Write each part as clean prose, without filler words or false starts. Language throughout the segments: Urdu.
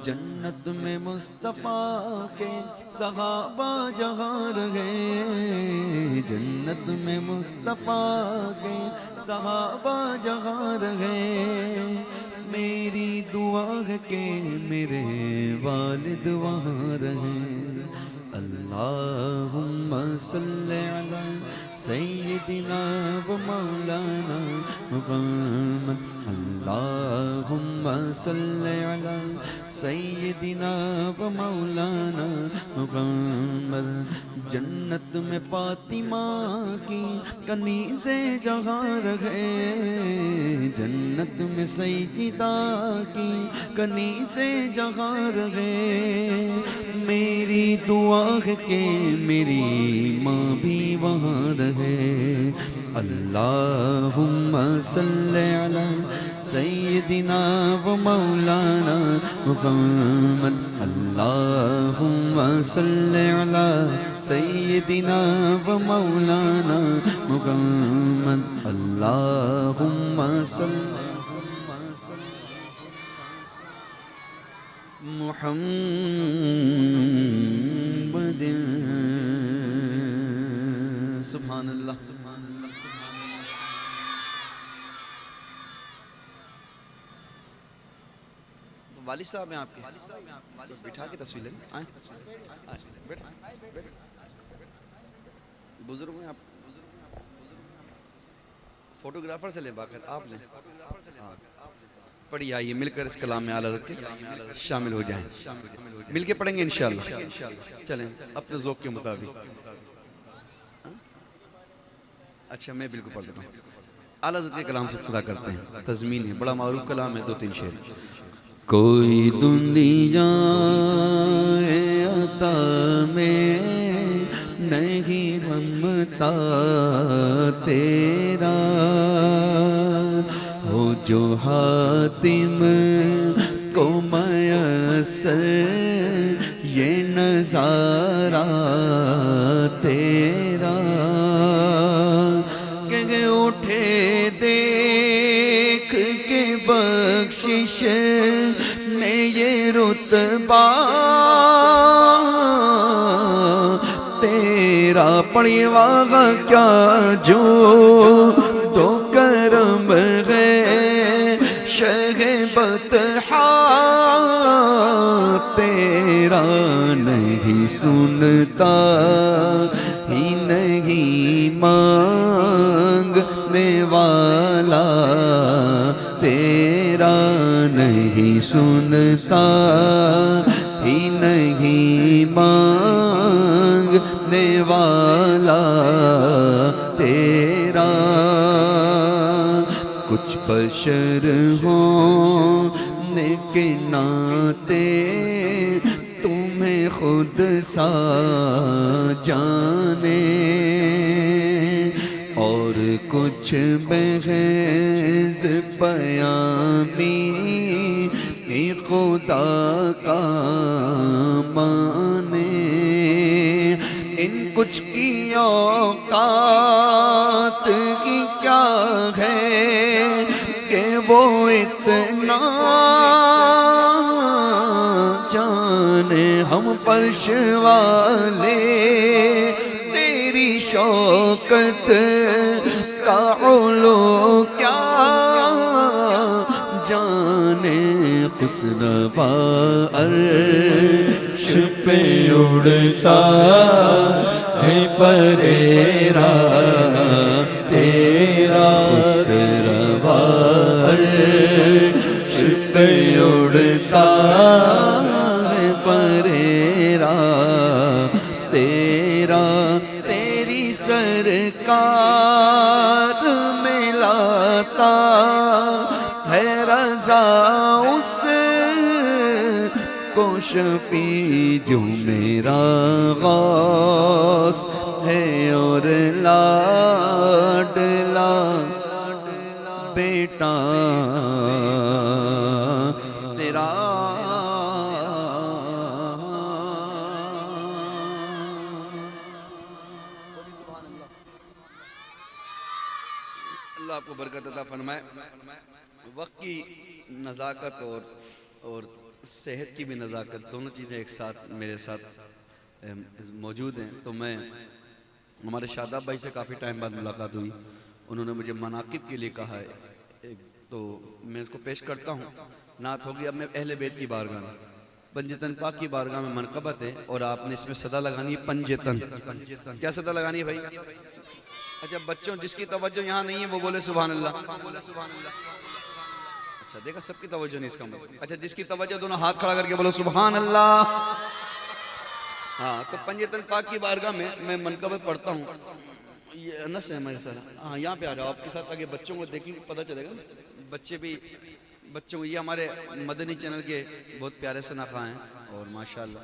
جنت میں مصطفیٰ کے صحابہ جہاں رہے، جنت میں مصطفیٰ کے صحابہ جہاں رہے، میری دعا ہے کہ میرے والد وہاں رہیں۔ اللہم صلی علی سیدنا و مولانا محمد، اللہم صلی علی سیدنا و مولانا محمد۔ جنت میں فاطمہ کی کنیزیں جہاں رہے، جنت میں سیدہ کی کنیزیں جہاں رہے، میری دعا ہے کہ میری ماں بھی وہاں رہے۔ اللہم صلی علی سیدنا و مولانا محمد، اللہم صلی علی سیدنا و مولانا محمد، اللہم صلی محمد۔ سبحان اللہ، سبحان اللہ، سبحان اللہ۔ والد صاحب ہیں آپ کے، بٹھا کے تصویر لیں، آئیں بیٹھیں، بزرگ ہیں آپ، فوٹوگرافر سے لیں باقاعدہ آپ نے، پڑھی آئیے مل کر اس کلام میں اعلیٰ حضرت کے شامل ہو جائیں، مل کے پڑھیں گے انشاءاللہ، چلیں اپنے ذوق کے مطابق۔ اچھا میں بالکل پڑھ لیتا ہوں، اعلیٰ حضرت کے کلام سے ابتدا کرتے ہیں، تضمین ہے، بڑا معروف کلام ہے، 2-3 شعر۔ کوئی دنیا عطا میں نہیں رمتا تیرا، ہو جو حاتم کو میسر یہ نظارہ تیرا، کہ اٹھے دیکھ کے بخشش میں یہ رتبہ تیرا، پڑھیے واغ کیا جو تو کرم ہے شہ بطحا تیرا، نہیں سنتا ہی نہیں مانگنے والا تیرا، نہیں سنتا ہی نہیں مانگنے والا تیرا، کچھ بشر ہوں کے ناتے تمہیں خود سا جانے، اور کچھ بحیث پیامی خدا کا مانے، ان کچھ کی اوقات کی کیا ہے کہ وہ اتنا جانے، ہم فرش والے تیری شوکت کا علو کیا جانے، حسنبا عرش پہ اڑتا ہے پریرا تیرا، حسنبا عرش پہ اڑتا ہے پریرا تیرا، تیری سرکار میں لاتا ہے رضا اس کو شفیع جو میرا غوث ہے اور لاڈلا بیٹا تیرا۔ اللہ آپ کو برکت عطا فرمائے۔ وقت کی نزاکت اور صحت کی بھی نزاکت، دونوں چیزیں ایک ساتھ میرے ساتھ موجود ہیں. تو میں ہمارے شاداب بھائی سے کافی ٹائم بعد ملاقات ہوئی. انہوں نے مجھے مناقب کے لیے کہا ہے، تو میں اس کو پیش کرتا ہوں. نعت ہوگی اب میں اہل بیت کی بارگاہ میں، پنجتن پاک کی بارگاہ میں منقبت ہے، اور آپ نے اس میں صدا لگانی ہے پنجتن. کیا صدا لگانی ہے بھائی؟ اچھا بچوں، جس کی توجہ یہاں نہیں ہے وہ بولے سبحان اللہ. اچھا دیکھا، سب کی توجہ نہیں اس کا مطلب. اچھا جس کی توجہ دونوں ہاتھ کھڑا کر کے بولو سبحان اللہ. ہاں تو پنجتن پاک کی بارگاہ میں میں منقبت پڑھتا ہوں. یہ انس ہے ہمارے ساتھ. ہاں یہاں پہ آ جاؤ آپ کے ساتھ، آگے بچوں کو دیکھیں پتہ چلے گا. بچے بھی، بچوں کو، یہ ہمارے مدنی چینل کے بہت پیارے ثناخواں ہیں، اور ماشاءاللہ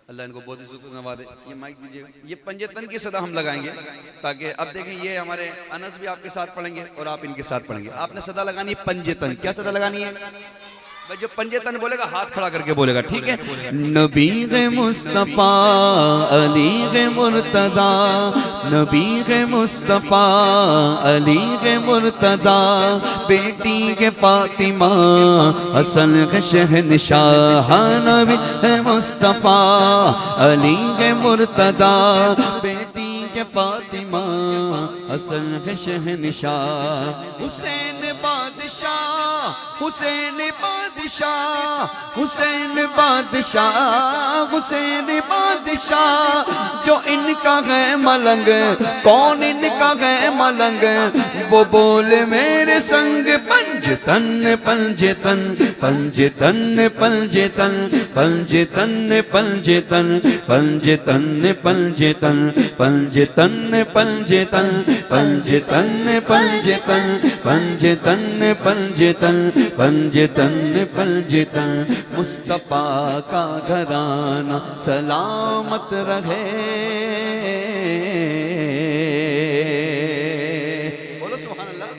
اللہ ان کو بہت عزت نوازے. یہ مائک دیجیے گا. یہ پنجتن کی صدا ہم لگائیں گے تاکہ اب دیکھیں یہ ہمارے انس بھی آپ کے ساتھ پڑھیں گے اور آپ ان کے ساتھ پڑھیں گے. آپ نے صدا لگانی ہے پنجتن. کیا صدا لگانی ہے بھائی؟ جو پنجتن بولے گا ہاتھ کھڑا کر کے بولے گا، ٹھیک ہے؟ نبی مصطفیٰ علی مرتضیٰ، نبی مصطفیٰ علی مرتضیٰ، بیٹی فاطمہ حسن شہنشاہ. نبی مصطفیٰ علی مرتضیٰ، بیٹی فاطمہ حسن شہنشاہ. حسین بادشاہ، حسین بادشاہ، حسین بادشاہ، حسین بادشاہ. جو ان کا ہے ملنگ، کون ان کا ہے ملنگ، وہ بولے میرے سنگ پنجتن پنجتن پنجتن پنجتن پنجتن پنجتن پنجتن پنجتن پنجتن پنجتن پنجتن پنجتن پنجتن پنجتن پنجتن پنجتن. مصطفیٰ کا گھرانہ سلامت رہے. بولو سبحان اللہ.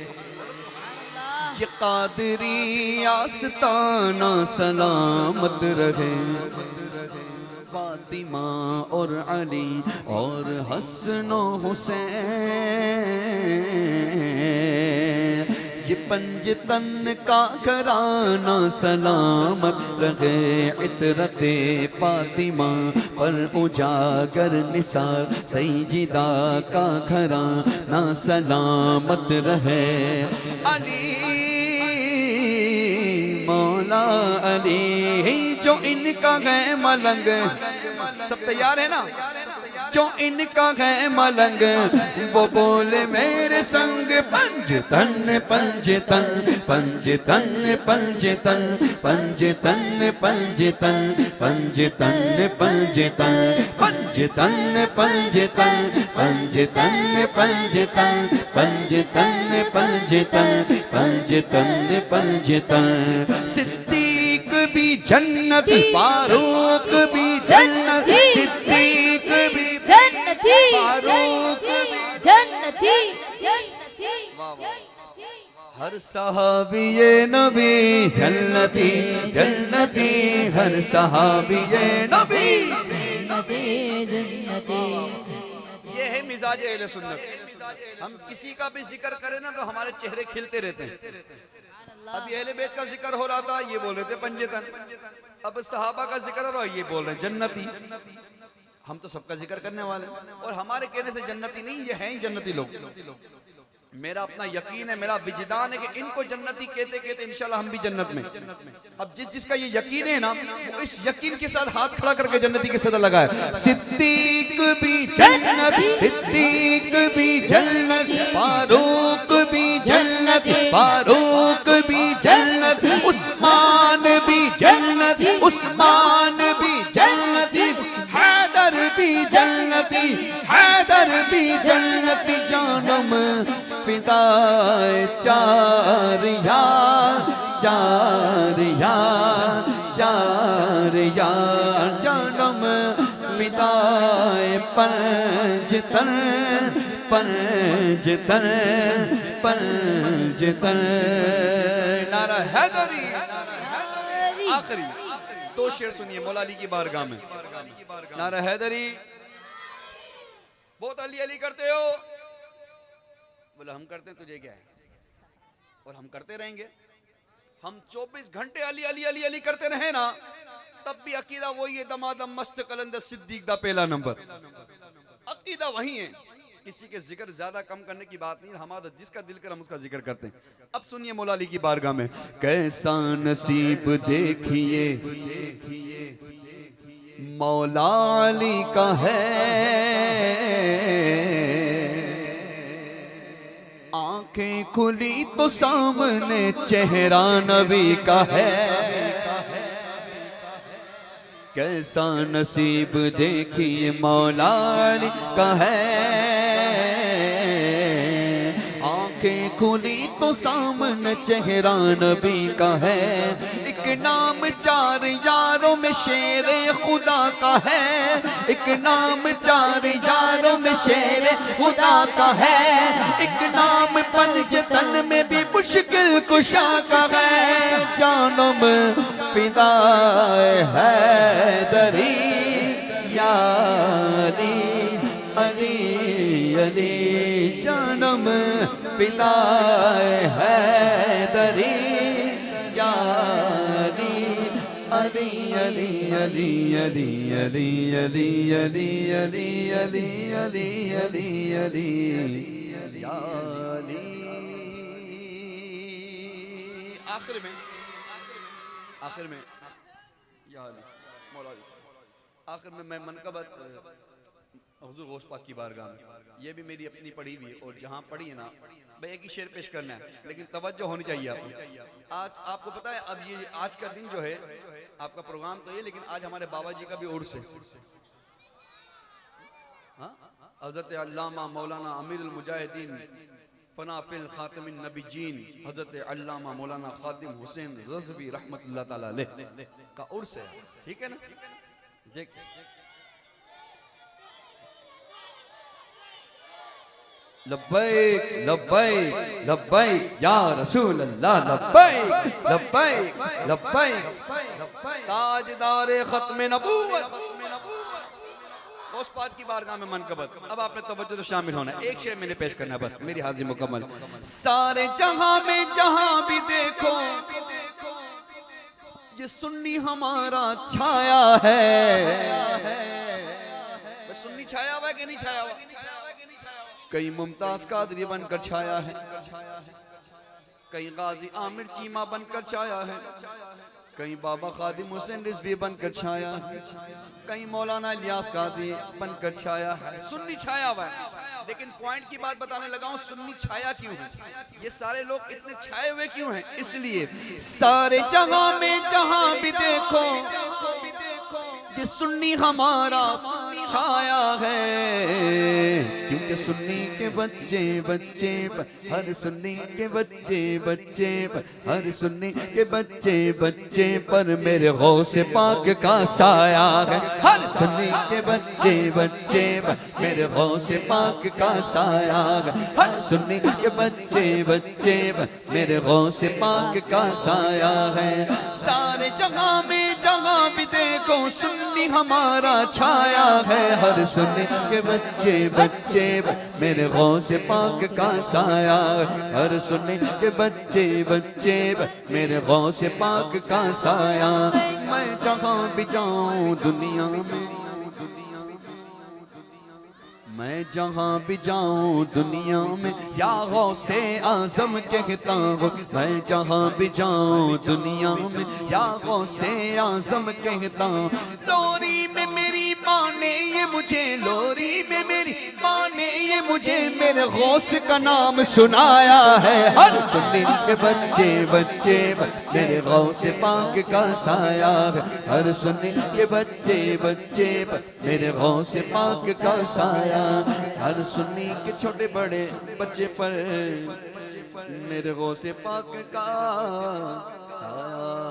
یہ قادری آستانہ سلامت رہے. فاطمہ اور علی اور حسن و حسین، یہ پنجتن کا گھرانہ سلامت رہے. عطرت فاطمہ پر اجاگر نثار سیدہ کا گھرانہ سلامت رہے. علی مولا علی، جو ان کا ہے ملنگ، سب تیار ہے نا؟ جو ان کا ہے ملنگ، وہ بولے میرے سنگ پنجتن پنجتن پنجتن پنجتن پنجتن پنجتن پنجتن پنجتن پنجتن پنجتن پنجتن پنجتن پنجتن پنجتن پنجتن پنجتن. صدیق بھی جنت، فاروق بھی جنت، صدیق بھی جنتی، فاروق بھی جنتی. ہر صحابی نبی جنتی جنتی، ہر صحابی نبی جنتی جنتی. یہ ہے مزاج اہل سنت. ہم کسی کا بھی ذکر کریں نا تو ہمارے چہرے کھلتے رہتے ہیں. اب اہل بیت کا ذکر ہو رہا تھا، یہ بول رہے تھے پنجتن. اب صحابہ کا ذکر ہو رہا ہے، یہ بول رہے ہیں جنتی. ہم تو سب کا ذکر کرنے والے، اور ہمارے کہنے سے جنتی نہیں، یہ ہیں ہی جنتی لوگ. میرا اپنا یقین ہے، میرا وجدان ہے کہ ان کو جنتی کہتے کہتے انشاءاللہ ہم بھی جنت میں. اب جس کا یہ یقین ہے نا، وہ اس یقین کے ساتھ ہاتھ کھڑا کر کے جنتی کے صدا لگائے. صدیق بھی جنت، صدیق بھی جنت، فاروق بھی جنت، فاروق بھی جنت، عثمان بھی جنت، عثمان بھی جنت، حیدر بھی جنتی، حیدر بھی جنتی. جانم فدائے چار یار، چار یار، چار یار. جانم فدائے پنجتن پنجتن پنجتن. نعرہ حیدری. آخری دو شعر سنیے مولا علی کی بارگاہ میں. نعرہ حیدری. بہت علی علی کرتے ہو. بولا ہم کرتے ہیں، تجھے کیا ہے؟ اور ہم کرتے رہیں گے. ہم 24 گھنٹے علی علی علی علی کرتے رہے نا تب بھی عقیدہ وہی ہے دمادم مست قلندر صدیق دا پہلا نمبر عقیدہ وہی ہے کسی کے ذکر زیادہ کم کرنے کی بات نہیں ہمارا جس کا دل کر ہم اس کا ذکر کرتے ہیں اب سنیے مولا علی کی بارگاہ میں کیسا نصیب دیکھیے مولا علی کا ہے آنکھیں کھلی تو سامنے چہرہ نبی کا ہے کیسا نصیب دیکھیے مولا علی کا ہے آنکھیں کھلی تو سامنے چہرہ نبی کا ہے ایک نام چار یاروں میں شیر خدا کا ہے ایک نام چار یاروں میں شیر خدا کا ہے ایک نام پنج تن میں بھی مشکل کشا کا ہے جانم فدا حیدری یا علی علی علی جانم فدا حیدری یا علی علی علی علی علی علی علی علی علی علی علی علی یا علی آخر میں یا علی مولا علی آخر میں منقبت حضور غوث پاک کی بارگاہ میں یہ بھی میری اپنی پڑھی ہوئی اور جہاں پڑھی ہے نا بھئی ایک ہی شعر پیش کرنا ہے لیکن توجہ ہونی چاہیے آج آپ کو پتا ہے اب یہ آج کا دن جو ہے آپ کا پروگرام تو یہ لیکن آج ہمارے بابا جی کا بھی عرس ہے حضرت علامہ مولانا امیر المجاہدین فنا فی الخاتم النبیین حضرت علامہ مولانا خادم حسین رضوی رحمت اللہ تعالیٰ علیہ کا عرس ہے ٹھیک ہے نا دیکھ لبیک لبیک لبیک یا رسول اللہ لبیک لبیک لبیک تاجدار ختم نبوت غوث پاک کی بارگاہ میں منقبت اب آپ نے توجہ تو شامل ہونا ہے ایک شعر میں نے پیش کرنا ہے بس میری حاضری مکمل سارے جہاں میں جہاں بھی دیکھو یہ سنی ہمارا چھایا ہے سنی چھایا ہوا ہے کہ نہیں چھایا ہوا کئی ممتاز قادری بن کر چھایا ہے کئی غازی عامر چیمہ بن کر چھایا ہے کئی بابا خادم حسین رضوی بن کر چھایا ہے کئی مولانا الیاس قادری بن کر چھایا ہے سنی چھایا ہوا ہے لیکن پوائنٹ کی بات بتانے لگا ہوں سنی چھایا کیوں ہے یہ سارے لوگ اتنے چھائے ہوئے کیوں ہیں اس لیے سارے جہاں میں جہاں بھی دیکھو یہ سنی ہمارا چھایا ہے کیونکہ سنی کے بچے بچے پر ہر سنی کے بچے بچے پر ہر سنی کے بچے بچے پر میرے غوث پاک کا سایہ ہے ہر سنی کے بچے بچے پر میرے غوث پاک کا سایہ ہے ہر سنی کے بچے بچے پر میرے غوث پاک کا سایہ ہے سارے جگہ میں جہاں بھی دیکھو سنی ہمارا چھایا ہے ہر سنی کے بچے بچے میرے غوث پاک کا سایہ ہر سنی کے بچے بچے میرے غوث پاک کا سایہ میں جہاں بھی جاؤں دنیا میں جہاں بھی جاؤں دنیا میں یا غوث اعظم کہتا ہوں میں جہاں بھی جاؤں دنیا میں یا غوث اعظم کہتا ہوں لوری میں میری ماں نے یہ مجھے لوری میں میری ماں نے یہ مجھے میرے غوث کا نام سنایا ہے ہر سنی کے بچے بچے میرے غوث پاک کا سایہ ہے ہر سنی کے بچے بچے میرے غوث پاک کا سایہ ہر سنی کے چھوٹے بڑے بچے پر میرے غوث پاک کا سایہ